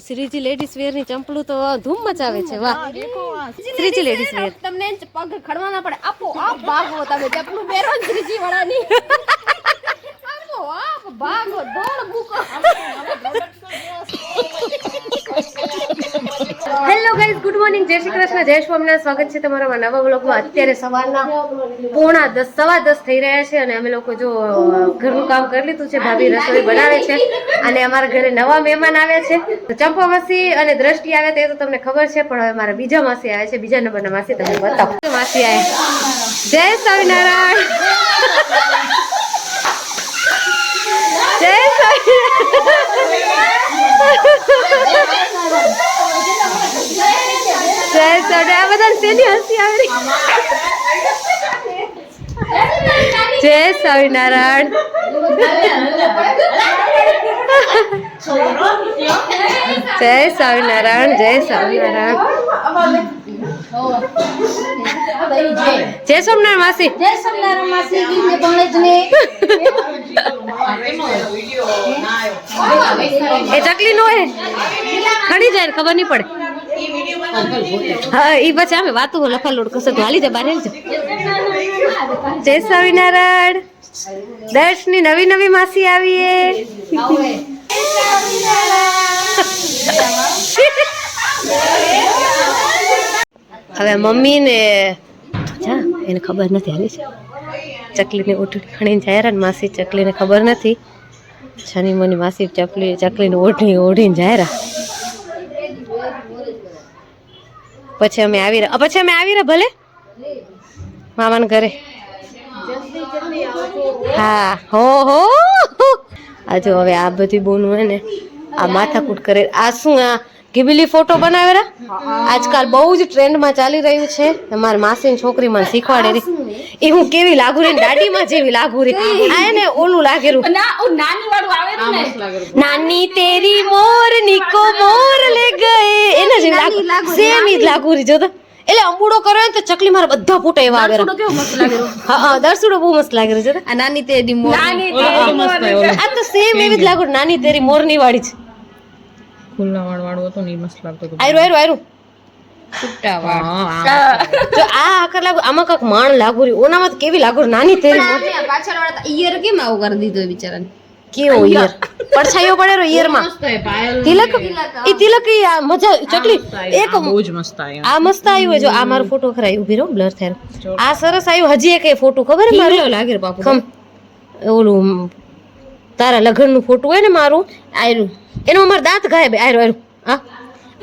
Shriji ladies વેર ની ચંપલું તો ધૂમ મચાવે છે. વાહ શ્રીજી લેડીઝ વેર. તમને પગ ખડવા ના પડે. આપો આપ ભાગો તમે ચંપલું પહેરો શ્રીજી વાળાની. આપો આપ ભાગો દોડ બુકો. હેલો ગાઈઝ, ગુડ મોર્નિંગ, જય શ્રી કૃષ્ણ, જય સ્વામિનારાયણ. સ્વાગત છે તમારા નવા વ્લોગમાં. અત્યારે સવારના 9:45 10 થઈ રહ્યા છે અને અમે લોકો જો ઘરનું કામ કરી લીધું છે. ભાભી રસોઈ બનાવે છે અને અમારા ઘરે નવા મહેમાન આવ્યા છે. તો ચંપા માસી અને દ્રષ્ટિ આવ્યા તે તો તમને ખબર છે, પણ હવે મારા બીજા માસી આવ્યા છે. બીજા નંબરના માસી તમને બતાવો. માસી આવ્યા. જય સ્વામિનારાયણ. જય સ્વામિનારાયણ. આ બધા શેની હસી આવી? જય સ્વામિનારાયણ. જય સ્વામિનારાયણ. જય સ્વામિનારાયણ. જય સ્વામિનારાયણ માસી. જય સ્વામિનારાયણ માસી. ગીતને ભણેજને એ ચકલી નો હે ખડી જાય ખબર નહીં પડે. હા એ પછી અમે વાતો લફાલોડ કરશે તો હાલી જાય બહાર. જય સ્વામિનારાયણ. દર્શની નવી નવી માસી આવીએ. હવે મમ્મી ને એને ખબર નથી આવી છે ચકલીને ઓઢણી ખણીને જાય ને માસી. ચકલીને ખબર નથી. છની મની માસી ચકલીને ઓઢીને જાય. પછી અમે આવી રહ્યા ભલે મામાના ઘરે. હા હો આ જો હવે આ બધી બોનું હે ને આ માથાકૂટ કરે. આ શું આ ગીબીલી ફોટો બનાવેલા આજકાલ બહુ જ ટ્રેન્ડમાં ચાલી રહ્યું છે. મારી માસીની છોકરી મને શીખવાડે રહી. એ હું કેવી લાગુ રહી, દાડીમાં જેવી લાગુ રહી. આ ને ઓલું લાગેલું નાની વાળું આવેલું ને, નાની તેરી મોરની કો મોર લે ગયે, એના જેવી લાગુ. સેમ ઈ જ લાગુ રહી. જો તો એટલે અંબુડો કરે ને તો ચકલી મારા બધા ફૂટે એવા આવે. હા દરસુડો બહુ મસ્ત લાગે છે. આ નાની તેરી મોર, આ તો સેમ એવી જ લાગુ. નાની તેરી મોરની વાળી છે. ખુલ્લા વાળું હતો ને મસ્ત લાગતો હતો. આયરું છૂટા વાળ. જો આ આકર લાગુ, આમાં કાક માણ લાગુ રહી. ઓનામાં તો કેવી લાગુ નાની તેરી મોર. પાછળ વાળા ઈયર કેમ આવું કરી દીધો બિચારાને? કેવો ઈયર પડછાયો પડેરો ઈયર માં. તિલક ઈ આ મજા ચકલી એક બહુ જ મસ્ત આવ્યો. આ મસ્ત આવ્યું. જો આ મારો ફોટો ખરાઈ ઉભી રહો, બ્લર થાય. આ સરસ આવ્યું. હજી એક ફોટો ખબર હે મારો લાગે બાપુ ઓલું તારા લગ્ન નું ફોટો હોય ને મારું આયરું, એનો અમાર દાંત ગાયબ. આયરું હા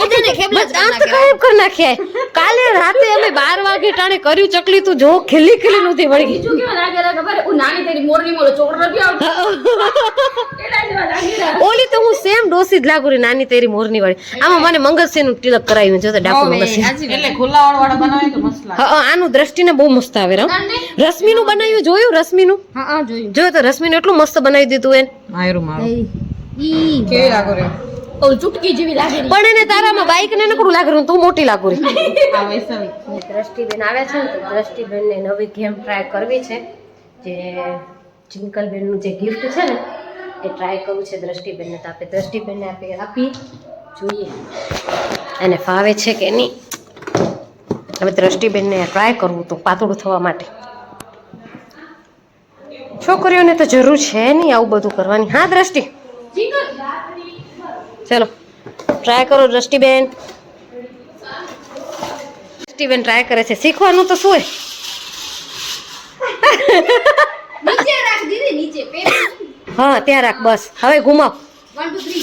દાંત ગાયબ કરી નાખ્યા. કાલે રાતે અમે 12 વાગે ટાણે કર્યું ચકલી. તું જો ખીલી નથી વળી. નાની તેરી મોરની મોર છોકરો નથી આવતો. ઓલી તો હું સેમ ડોસી જ લાગુ રહી, નાની તેરી મોરની વાળી. આમાં મને મંગળસિંહ નું તિલક કરાવ્યું છે. ડાકુ મંગળસિંહ એટલે ખુલ્લા વાળા બનાવે તો મસ્ત લાગે. હા આનું દ્રષ્ટિને બહુ મસ્ત આવે. રશ્મિ નું બનાવ્યું જોયું? રશ્મિ નું જોયું તો રશ્મિ નું એટલું મસ્ત બનાવી દીધું એને. આયરું મારું કેવી લાગો રે. ચૂટકી જેવી લાગે. પણ એને તારામાં બાઈક ને નકડું લાગે. તું મોટી લાગુ રહી. આ વૈસવી દ્રષ્ટિબેન આવ્યા છે ને તો દ્રષ્ટિબેન ને નવી ગેમ ટ્રાય કરવી છે. જે ચિંકલબેન નું જે ગિફ્ટ છે ને એ ટ્રાય કરવું છે દ્રષ્ટિબેન ને. તો આપણે દ્રષ્ટિબેન ને આપી જોઈએ એને ફાવે છે કે નહીં. હવે દ્રષ્ટિબેન ને ટ્રાય કરવું તો પાતળું થવા માટે. છોકરીઓને તો જરૂર છે નહીં આવું બધું કરવાની. હા દ્રષ્ટિ ચલો ટ્રાય કરો દ્રષ્ટિબેન. દ્રષ્ટિબેન ટ્રાય કરે છે. શીખવાનું તો શું નીચે રાખ દીદી, નીચે પેટ. હા ત્યાં રાખ બસ. હવે ઘુમાવ. 1 2 3.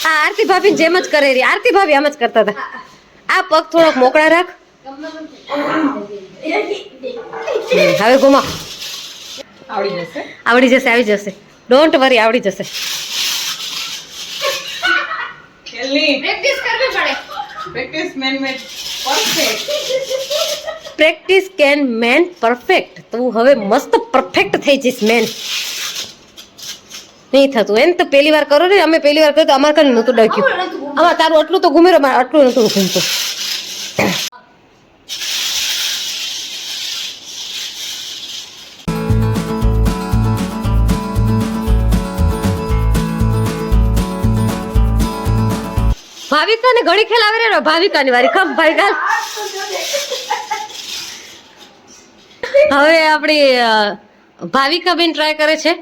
આ આરતી ભાભી જેમ જ કરે રહી. આરતી ભાભી આમ જ કરતા હતા. આ પગ થોડોક મોકળા રાખ. હવે ઘુમાવ. આવડી જશે આવી જશે. ડોન્ટ વરી આવડી જશે. પ્રેક્ટિસ કરવી પડે. Practice main made perfect. Practice can main perfect. તું હવે મસ્ત પરફેક્ટ થઈ જઈશ મેન. નહીં થતું એને તો પહેલી વાર કરો ને. અમે પહેલી વાર કર્યું તો અમારે કઈ નતું ડગ્યું. આમાં તારું આટલું તો ઘૂમેરો, આટલું નતું ઘૂમતું. ભાવિકા ને ઘડી ખેલાવે રે ભાવિકા ની વારી ખમ ભાવિકા હવે આપણી ભાવિકા બેન ટ્રાય કરે છે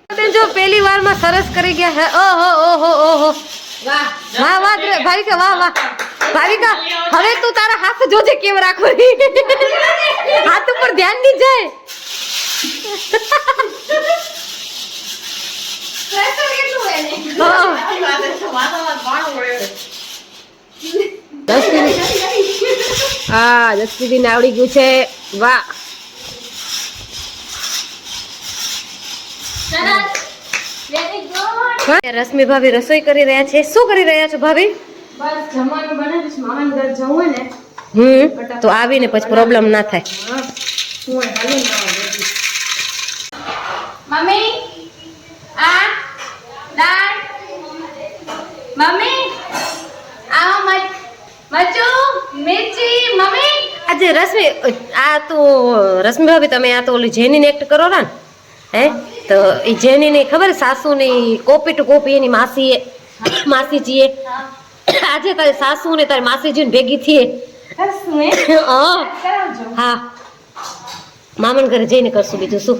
બેન જો પહેલી વાર માં સરસ કરી ગયા હે ઓહો ઓહો ઓહો વાહ વાહ વાહ ભાવિકા વાહ વાહ ભાવિકા હવે તું તારા હાથ જોજે કેમ રાખો હાથ ઉપર ધ્યાન ની જાય હા 10 દીદી ને આવડી ગયું છે વાહ રશ્મિ ભાભી રસોઈ કરી રહ્યા છે શું કરી રહ્યા છો ભાભી બસ જમવાનું બનાવીશ મામાના ઘર જવું ને તો આવીને પછી પ્રોબ્લેમ ના થાય હું હાલી મમ્મી આ દાળ મમ્મી આવો મરચું મિર્ચી મમ્મી આજે રશ્મિ આ તો રશ્મિ ભાભી તમે આ તો ઓલી જેની એક્ટ કરો ને હે તો એ જેની ની ખબર સાસુ ની કોપી ટુ કોપી એની માસીજીએ આજે તારી સાસુ ને તારી માસીજી ને ભેગી થઈએ હા મામન ઘરે જઈને કરશું બીજું શું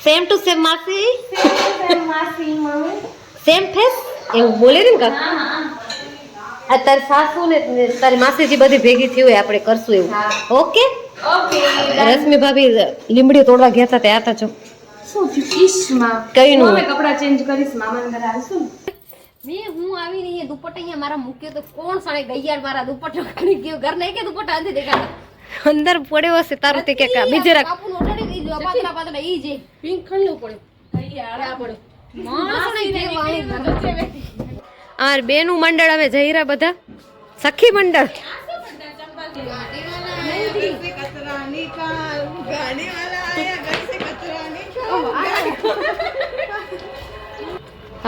સેમ ટુ સેમ માસી સેમ ફેસ એવું બોલે ને કાક આ તારી સાસુ ને તારી માસીજી બધી ભેગી થઈ હોય આપણે કરશું એવું ઓકે રશ્મિ ભાભી લીમડી તોડવા ગયા હતા ત્યાં હતા છો શું ઈશમાં કઈ નું કપડા ચેન્જ કરીશ મામાના ઘરે આવીશું હું આવી રહી દુપટ્ટા અહીંયા મારા મૂક્યો તો કોણ સાણે ગઈયાર મારા દુપટ્ટો કરી ગયો ઘર નહીં કે દુપટ્ટા નથી દેખાતા અંદર પડ્યો હશે તારું તે કે બીજે રાખ કાપુન ઓઢાડી દીજો પાતળા પાતળા ઈ જે પિંક ખણલું પડ્યું આ પડ્યો માણસ નહીં અમાર બેનું મંડળ હવે જઈ રહ્યા બધા સખી મંડળ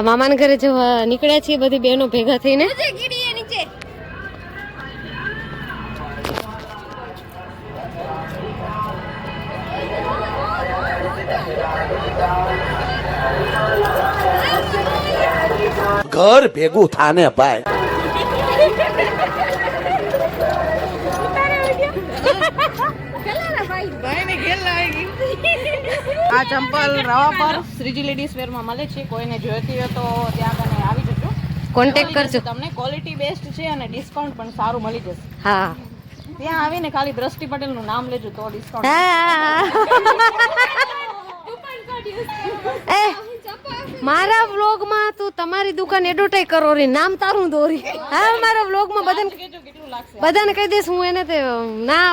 મામાના ઘરે જો નીકળ્યા છીએ બધી બહેનો ભેગા થઈને નીચે ઘર ભેગું થાને ભાઈ આ ચંપલ રવા પર શ્રીજી લેડીઝ વેર માં મળે છે કોઈને જોઈતી હોય તો ત્યાં કને આવી જજો કોન્ટેક્ટ કરજો તમને ક્વોલિટી બેસ્ટ છે અને ડિસ્કાઉન્ટ પણ સારું મળી જશે હા ત્યાં આવીને ખાલી દ્રષ્ટિ પટેલ નું નામ લેજો તો ડિસ્કાઉન્ટ એ મારા વ્લોગમાં તું તમારી દુકાન એડવર્ટાઈઝ કરો રે નામ તારું દોરી હા મારા વ્લોગમાં બધાને કેટલું લાગશે બધાને કહી દઈશ હું એને તે ના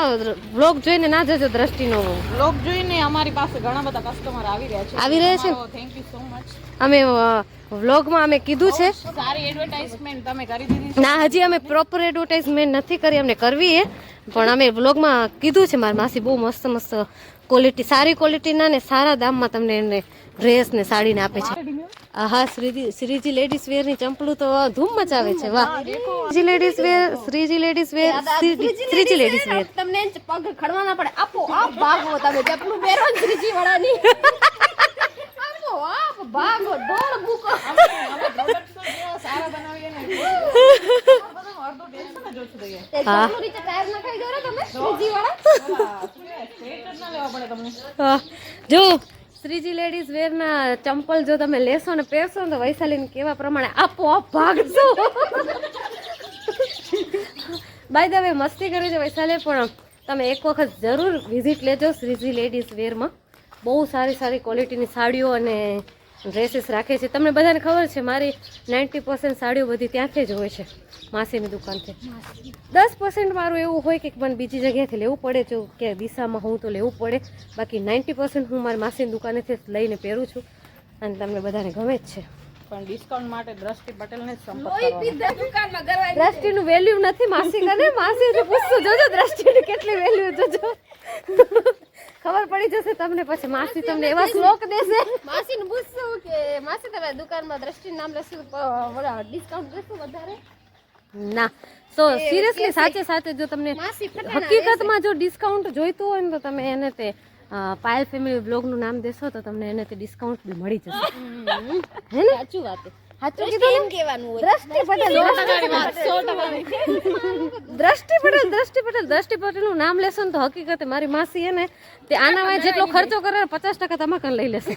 વ્લોગ જોઈને ના જજો દ્રષ્ટિનો લોક જોઈને અમારી પાસે ઘણા બધા કસ્ટમર આવી રહ્યા છે આવી રહ્યા છે થેન્ક યુ સો મચ અમે વ્લોગમાં અમે કીધું છે સારી એડવર્ટાઇઝમેન્ટ તમે કરી દીધી ના હજી અમે પ્રોપર એડવર્ટાઇઝમેન્ટ નથી કરી અમને કરવી એ પણ અમે વ્લોગમાં કીધું છે મારી માસી બહુ મસ્ત મસ્ત ક્વોલિટી સારી ક્વોલિટીના ને સારા દામમાં તમને એને ડ્રેસ ને સાડીને આપે છે હા શ્રીજી લેડીઝ વેર ની ચંપલું તો ધૂમ મચાવે છે વાહ Shreeji ladies wear Shreeji ladies wear Shreeji ladies wear તમને પગ ખડવાના પડે આપો આ ભાગો તમે ચપલું પહેરો ને શ્રીજી વાળાની આપો આપ ભાગો દોડ બુકો સારા બનાવીએ ને અડધો ટેન્શન જ ઓછું થઈ જાય હા ચપલું નીચે ટાયર નખાઈ દો તમે શ્રીજી વાળા સ્ટ્રેટ ના લેવા પડે તમને જો શ્રીજી લેડીઝ વેર ના ચંપલ જો તમે લેશો ને પહેરશો ને તો વૈશાલીને કેવા પ્રમાણે આપો આપ ભાગશો બાય ધ વે મસ્તી કરી છે વૈશાલી પણ તમે એક વખત જરૂર વિઝિટ લેજો શ્રીજી લેડીઝ વેરમાં બહુ સારી સારી ક્વોલિટીની સાડીઓ અને ડ્રેસીસ રાખે છે તમને બધાને ખબર છે મારી 90% સાડીઓ બધી ત્યાંથી જ હોય છે માસીની દુકાનથી 10% મારું એવું હોય કે મને બીજી જગ્યાએથી લેવું પડે જો કે દિશામાં હું તો લેવું પડે બાકી 90% હું મારી માસીની દુકાનેથી જ લઈને પહેરું છું અને તમને બધાને ગમે જ છે પણ ડિસ્કાઉન્ટ માટે દ્રષ્ટિ પટેલને જ સંપર્ક કોઈ કરવાનો પીધા દુકાનમાં ગરવાઈ દ્રષ્ટિનું વેલ્યુ નથી માસી કને માસી એટલે પૂછતો જોજો દ્રષ્ટિની કેટલી વેલ્યુ જોજો ખબર પડી જશે તમને પછી માસી તમને એવા શ્લોક દેશે માસીને પૂછશું કે માસી તમે દુકાનમાં દ્રષ્ટિનું નામ લેશું ડિસ્કાઉન્ટ દેશું વધારે ના સો સિરિયસલી સાચે સાચે જો તમને માસી હકીકતમાં જો ડિસ્કાઉન્ટ જોઈતું હોય ને તો તમે એને તે પાયલ ફેમિલી બ્લોગનું નામ દેશો તો તમને એને તે ડિસ્કાઉન્ટ બી મળી જશે હે ને સાચું વાત સાચું કીધું એમ કહેવાનું હોય. દ્રષ્ટિ પટેલ દ્રષ્ટિ પટેલ નું નામ લેશો ને તો હકીકતે મારી માસી હે ને તે આનામાં જેટલો ખર્ચો કરે 50% તમાકન લઈ લેશે.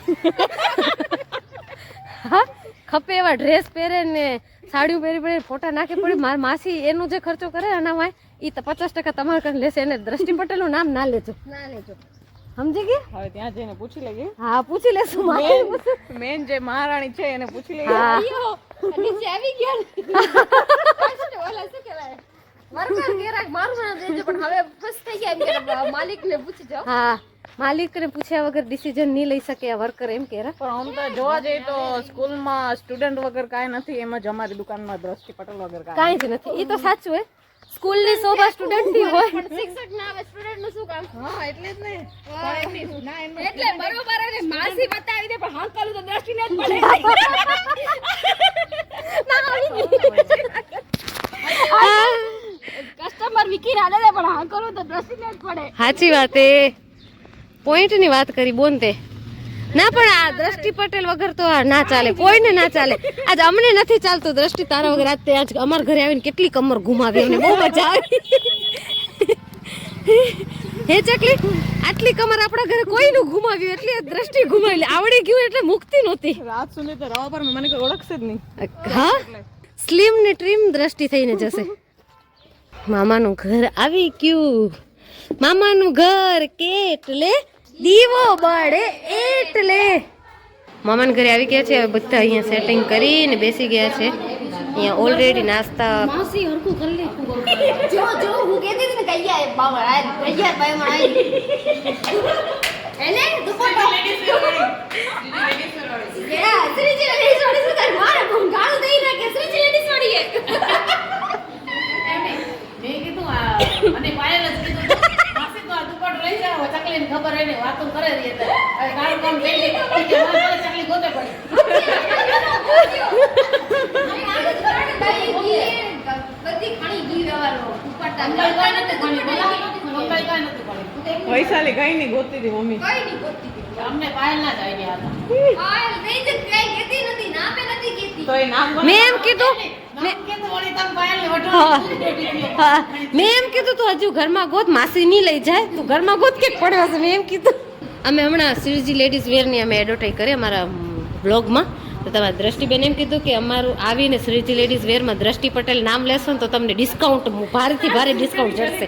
હા ખપે એવા ડ્રેસ પહેરે ને સાડીઓ પહેરી ફોટા નાખે પડી મારી માસી એનું જે ખર્ચો કરે આનામાં એ તો 50% તમાકન લેશે. એને દ્રષ્ટિ પટેલ નું નામ ના લેજો, ના લેજો. સમજી ગઈ? હવે ત્યાં જઈને પૂછી લઈએ. હા પૂછી લેશું. મેન જે મહારાણી છે એને પૂછી લઈએ. હા નીચે આવી ગયા ને. ઓલા શું કહેવાય? વર્કર ગેરાક મારું નામ દેજો પણ હવે ફસ થઈ ગયા એમ કે માલિકને પૂછી જાઓ. હા માલિકને પૂછ્યા વગર ડિસિઝન નહીં લઈ શકે આ વર્કર એમ કે પણ આમ તો જોવા જઈએ તો સ્કૂલમાં સ્ટુડન્ટ વગર કાંઈ નથી, એમ જ અમારી દુકાનમાં દ્રષ્ટિ પટેલ વગર કાંઈ. કાંઈ જ નથી. એ તો સાચું હે. સ્કૂલની શોભા સ્ટુડન્ટ ની હોય. પણ શિક્ષક ના આવે સ્ટુડન્ટ નું શું કામ? હા એટલે જ ને. એટલે બરોબર એને માસી બતાવી દે પણ હાંકલું તો દ્રષ્ટિને જ પડે. કસ્ટમર વિકી રાડે દે પણ હાંકલું તો દ્રષ્ટિને જ પડે. સાચી વાત એ પોઈન્ટ ની વાત કરી બોન તે. ના પણ આ દ્રષ્ટિ પટેલ વગર તો આ ના ચાલે, કોઈને ના ચાલે. આજ અમને નથી ચાલતું દ્રષ્ટિ તારા વગર. આજ અમારા ઘરે આવીને કેટલી કમર ઘુમાવી, અમને બહુ મજા આવી. હે ચકલી આટલી કમર આપણા ઘરે કોઈનું ઘુમાવ્યું એટલે દ્રષ્ટિ ઘુમાવી આવડી ગયું એટલે મુક્તિ નહોતી. રાત સુધી તો રવા પર મને કોઈ ઓળખશે જ નહીં. હા સ્લિમ ને ટ્રીમ દ્રષ્ટિ થઈને જશે. મામાનું ઘર આવી ગયું. મામાનું ઘર કેટલે દીવો બળે એટલે. મામાના ઘરે આવી ગયા છે. હવે બધા અહીંયા સેટિંગ કરીને બેસી ગયા છે. અહીંયા ઓલરેડી નાસ્તા જો હું કહેતી હતી ને કૈયા બાવળ આ કૈયા બાવળ આવી એને દુપટ્ટો યા શ્રીજી લેડીઝ વાળી શું તાર મારે હું ગાળું દઈ ના કે શ્રીજી લેડીઝ વાળી હે મેં કીધું આ અને પાયલ જ કીધું માસી તો આ દુપટ્ટો લઈ જાવ ચકલીને ખબર એને વાતો કરે રહી એટલે હવે ગાળું કામ થઈ ગયું કે મારે ચકલી ગોતે પડી બધી ખાણી ગઈ વ્યવહારો દુપટ્ટા મંગળ કાંઈ નથી ભણી મંગળ કાંઈ નથી ભણી વૈશાલી કઈ નહીં ગોતી હતી મમ્મી. કઈ નહીં ગોતતી હતી. અમને પાયલ ના જ આઈડિયા હતા પાયલ નહીં જ કઈ કહેતી નથી નામે નથી કહેતી. તો એ નામ મેં એમ કીધું નામ કીધું વળી તમે પાયલને હા. વઢો હા મેં એમ કીધું તું હજુ ઘરમાં ગોત, માસી નહીં લઈ જાય, તું ઘરમાં ગોત કે પડ્યો છે. મેં એમ કીધું. અમે હમણાં શ્રીજી લેડીઝ વેરની અમે એડવર્ટાઈઝ કરી અમારા બ્લોગમાં. તો તમારા દ્રષ્ટિબેન એમ કીધું કે અમારું આવીને શ્રીજી લેડીઝ વેરમાં દ્રષ્ટિ પટેલ નામ લેશો ને તો તમને ડિસ્કાઉન્ટ ભારેથી ભારે ડિસ્કાઉન્ટ જશે.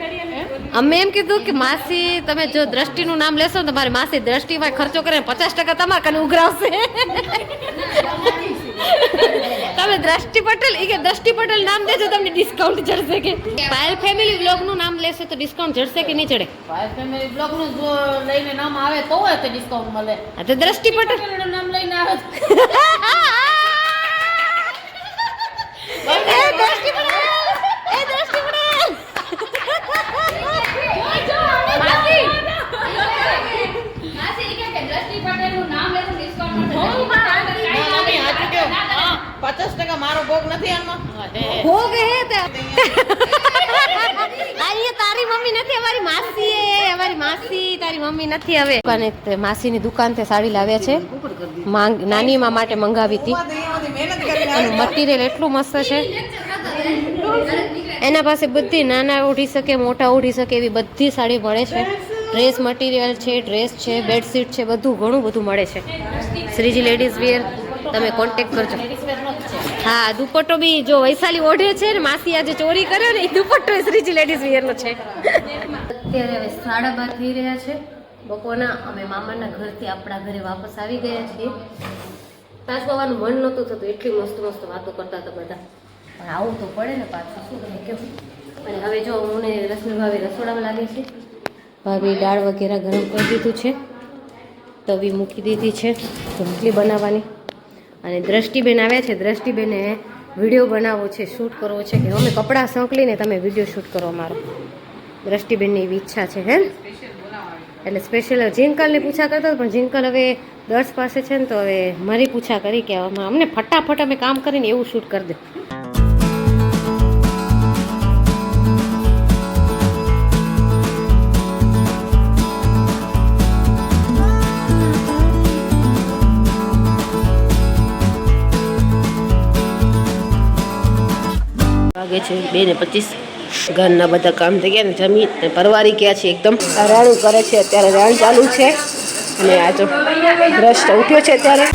અમે એમ કીધું કે માસી તમે જો દ્રષ્ટિનું નામ લેશો ને તમારી માસી દ્રષ્ટિમાં ખર્ચો કરે 50% તમારા કને ઉઘરાવશે. તમે દ્રષ્ટિ પટેલ કે દ્રષ્ટિ પટેલ નામ દેજો તમને ડિસ્કાઉન્ટ જડશે. કે પાયલ ફેમિલી બ્લોગ નું નામ લેશો તો ડિસ્કાઉન્ટ જડશે કે નહીં ચડે? પાયલ ફેમિલી બ્લોગ નું જો લઈને નામ આવે તો હોય તો ડિસ્કાઉન્ટ મળે. આ તો દ્રષ્ટિ પટેલ એનું નામ લઈને આવે તો એ દ્રષ્ટિ પટેલ એ દ્રષ્ટિ પટેલ માસી માસી કે દ્રષ્ટિ પટેલ નું નામ લેતો ડિસ્કાઉન્ટ મળશે. મમ્મી હાચું કહું. હા 50% મારો ભોગ નથી આમાં. હો ગયે તે અહીંયા તારી મમ્મી નથી, અમારી માસી એ અમારી માસી તારી મમ્મી નથી. હવે દુકાને માસીની દુકાન થી સાડી લાવ્યા છે. નાની માં માટે મંગાવી હતી. મહેનત કરીને એનું મટીરિયલ એટલું મસ્ત છે. એના પાસે બધી નાના ઓઢી શકે મોટા ઓઢી શકે એવી બધી સાડી મળે છે. ડ્રેસ મટીરિયલ છે, ડ્રેસ છે, બેડશીટ છે, બધું ઘણું બધું મળે છે. શ્રીજી લેડીઝ વેર તમે કોન્ટેક્ટ કરજો. હા દુપટ્ટો બી જો વૈશાલી ઓઢે છે ને માસી આજે ચોરી કર્યો ને એ દુપટ્ટો શ્રીજી લેડીઝ વેર નો છે. અત્યારે હવે 12:30 થઈ રહ્યા છે બપોરના. અમે મામાના ઘરથી આપણા ઘરે વાપસ આવી ગયા છીએ. પાછું આવવાનું મન નહોતું થતું, એટલી મસ્ત મસ્ત વાતો કરતા હતા બધા. પણ આવું તો પડે ને પાછું શું કરે કેવું. અને હવે જો હું ને રશ્મિ ભાભી રસોડામાં લાગે છે. ભાભી દાળ વગેરે ગરમ કરી દીધું છે, તવી મૂકી દીધી છે રોટલી બનાવવાની. અને દ્રષ્ટિબેન આવ્યા છે. દ્રષ્ટિબેને વિડીયો બનાવવો છે, શૂટ કરવો છે કે અમે કપડાં સંકલીને તમે વિડીયો શૂટ કરો મારો. દ્રષ્ટિબેનની એવી ઈચ્છા છે હે એટલે સ્પેશિયલ જીનકલને પૂછા કરતા પણ જીનકલ હવે દર્શ પાસે છે ને તો હવે મારી પૂછા કરી કે અમને ફટાફટ અમે કામ કરીને એવું શૂટ કરી દે. વાગે છે 2:25. ઘરના બધા કામ થઈ ગયા ને જમી અને પરવારી ગયા છે એકદમ. રાણું કરે છે અત્યારે, રાણ ચાલુ છે અને આ જો બ્રશ ઉઠ્યો છે અત્યારે.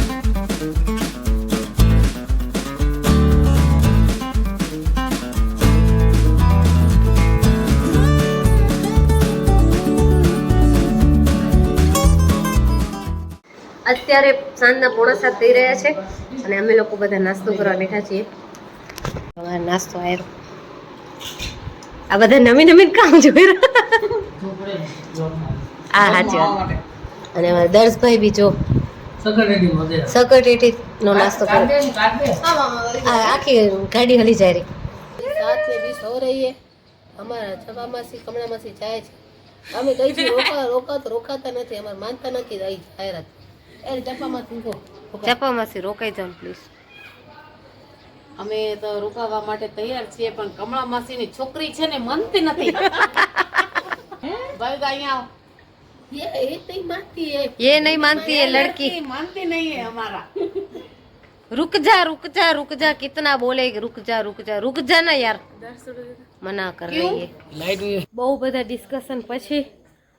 અત્યારે સાંજના 6:45 થઈ રહ્યા છે અને અમે લોકો બધા નાસ્તો કરવા બેઠા છીએ. હવે નાસ્તો આવ્યો. આ બધા નવી કામ જોઈ રહ્યા. હા સાચી વાત. અને અમારા દર્શભાઈ બી જો સકટેટી નો નાસ્તો કરે. આખી ગાડી હલી જાય રહી. સાત से 20 हो रही है. અમારા છવા માસી કમળા માસી જાય છે. અમે કઈ છે રોકાતા નથી. અમારે માનતા નથી જાહેરાત. ચપામાંથી રોકાઈ જાવ પ્લીઝ. અમે તો રોકાવા માટે તૈયાર છીએ પણ કમળા માસીની છોકરી છે ને માનતી નથી. ભાઈ અહીંયા આવો. ये नहीं मानती है लड़की. मानती नहीं है हमारा. रुक जा कितना बोलेगी. रुक जा ना यार. मना कर रही है. બહુ બધા ડિસ્કશન પછી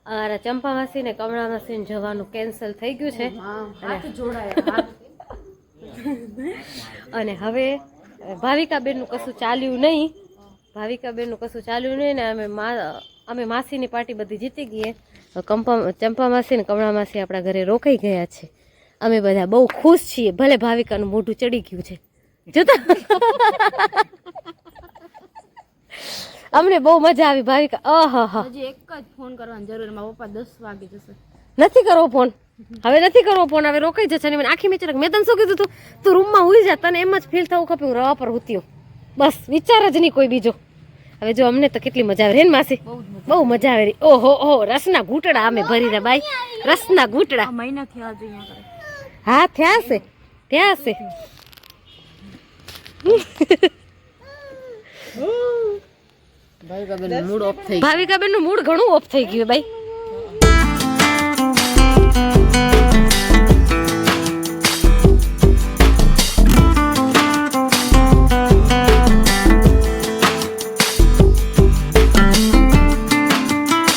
અમારા ચંપા માસી ને કમળા માસી ને જવાનું કેન્સલ થઈ ગયું છે. અને હવે ભાવિકાબેન નું કશું ચાલ્યું નહીં. ને અમે માસીની પાર્ટી બધી જીતી ગઈ. ચંપા માસી ને કમળા માસી આપણા ઘરે રોકાઈ ગયા છે. અમે બધા બહુ ખુશ છીએ. ભલે ભાવિકાનું મોઢું ચડી ગયું છે જોતા. અમને બહુ મજા આવી ભાવિકા. હજી એક જ ફોન કરવાની જરૂર. મારા પપ્પા 10 વાગે જશે. નથી કરવો ફોન. હવે રોકાઈ જશે. મને આખી મેચ મેં તને શું કીધું તું રૂમમાં હુઈ જા. તને એમ જ ફીલ થવું ખપે હું રવા પર હુતી. બસ વિચાર જ નહીં કોઈ બીજો. હવે જો અમને તો કેટલી મજા આવે ને માસી. બહુ મજા આવે. ઓહો રસના ઘૂંટડા અમે ભરી રહ્યા બાઈ. રસના ઘૂંટડા મહિના થયા જ અહીંયા કરે. હા થયા છે. ભાવિકાબેન નું મૂડ ઘણું ઓફ થઈ ગયું ભાઈ.